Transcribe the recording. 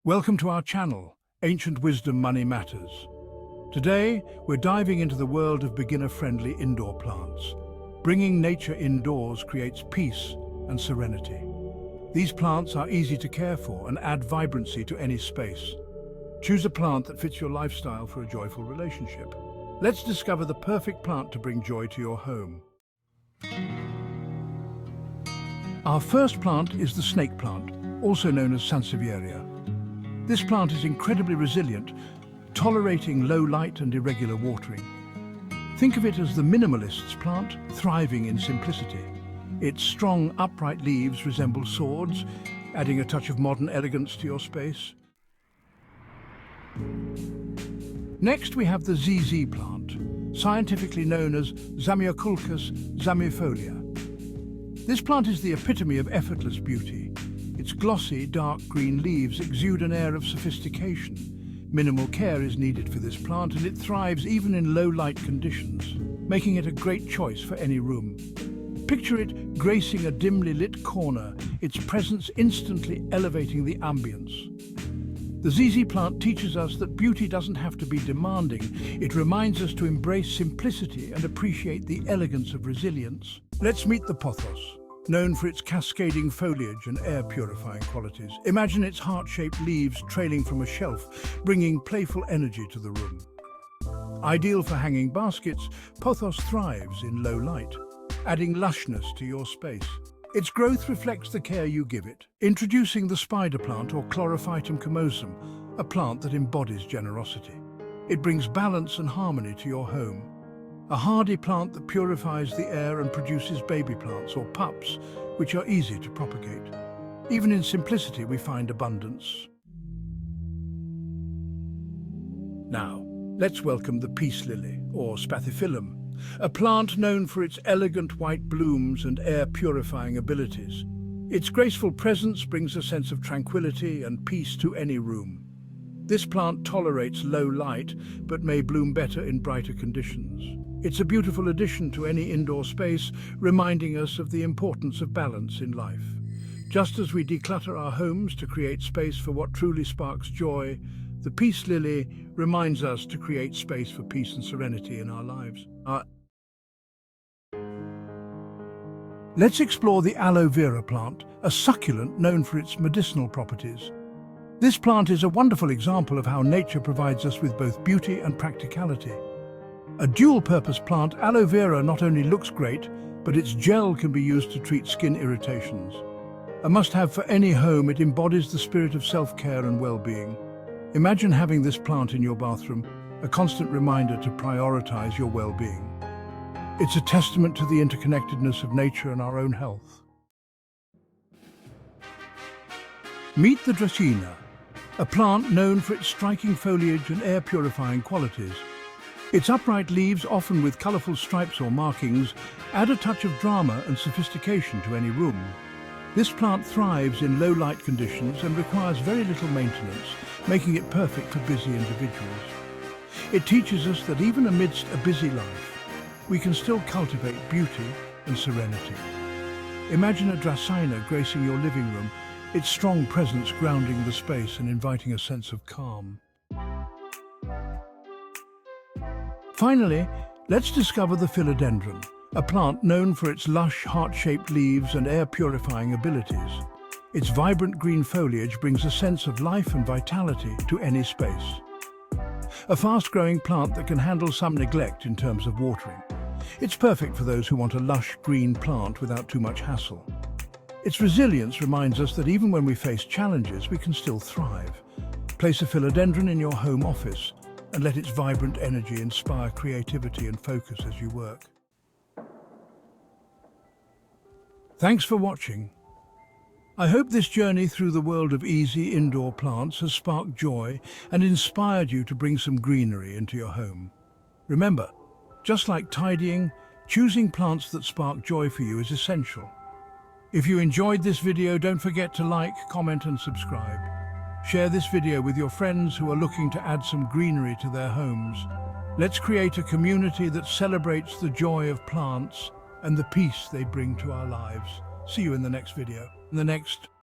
Welcome to our channel, Ancient Wisdom Money Matters. Today, we're diving into the world of beginner-friendly indoor plants. Bringing nature indoors creates peace and serenity. These plants are easy to care for and add vibrancy to any space. Choose a plant that fits your lifestyle for a joyful relationship. Let's discover the perfect plant to bring joy to your home. Our first plant is the snake plant, also known as Sansevieria. This plant is incredibly resilient, tolerating low light and irregular watering. Think of it as the minimalist's plant, thriving in simplicity. Its strong, upright leaves resemble swords, adding a touch of modern elegance to your space. Next, we have the ZZ plant, scientifically known as Zamioculcas Zamiifolia. This plant is the epitome of effortless beauty. Its glossy, dark green leaves exude an air of sophistication. Minimal care is needed for this plant, and it thrives even in low-light conditions, making it a great choice for any room. Picture it gracing a dimly lit corner, its presence instantly elevating the ambience. The ZZ plant teaches us that beauty doesn't have to be demanding. It reminds us to embrace simplicity and appreciate the elegance of resilience. Let's meet the pothos, known for its cascading foliage and air-purifying qualities. Imagine its heart-shaped leaves trailing from a shelf, bringing playful energy to the room. Ideal for hanging baskets, pothos thrives in low light, adding lushness to your space. Its growth reflects the care you give it. Introducing the spider plant, or Chlorophytum comosum, a plant that embodies generosity. It brings balance and harmony to your home. A hardy plant that purifies the air and produces baby plants, or pups, which are easy to propagate. Even in simplicity, we find abundance. Now, let's welcome the peace lily, or Spathiphyllum, a plant known for its elegant white blooms and air-purifying abilities. Its graceful presence brings a sense of tranquility and peace to any room. This plant tolerates low light, but may bloom better in brighter conditions. It's a beautiful addition to any indoor space, reminding us of the importance of balance in life. Just as we declutter our homes to create space for what truly sparks joy, the peace lily reminds us to create space for peace and serenity in our lives. Let's explore the aloe vera plant, a succulent known for its medicinal properties. This plant is a wonderful example of how nature provides us with both beauty and practicality. A dual-purpose plant, aloe vera not only looks great, but its gel can be used to treat skin irritations. A must-have for any home, it embodies the spirit of self-care and well-being. Imagine having this plant in your bathroom, a constant reminder to prioritize your well-being. It's a testament to the interconnectedness of nature and our own health. Meet the Dracaena, a plant known for its striking foliage and air-purifying qualities. Its upright leaves, often with colourful stripes or markings, add a touch of drama and sophistication to any room. This plant thrives in low-light conditions and requires very little maintenance, making it perfect for busy individuals. It teaches us that even amidst a busy life, we can still cultivate beauty and serenity. Imagine a Dracaena gracing your living room, its strong presence grounding the space and inviting a sense of calm. Finally, let's discover the Philodendron, a plant known for its lush, heart-shaped leaves and air-purifying abilities. Its vibrant green foliage brings a sense of life and vitality to any space. A fast-growing plant that can handle some neglect in terms of watering. It's perfect for those who want a lush green plant without too much hassle. Its resilience reminds us that even when we face challenges, we can still thrive. Place a philodendron in your home office and let its vibrant energy inspire creativity and focus as you work. Thanks for watching. I hope this journey through the world of easy indoor plants has sparked joy and inspired you to bring some greenery into your home. Remember, just like tidying, choosing plants that spark joy for you is essential. If you enjoyed this video, don't forget to like, comment and subscribe. Share this video with your friends who are looking to add some greenery to their homes. Let's create a community that celebrates the joy of plants and the peace they bring to our lives. See you in the next video.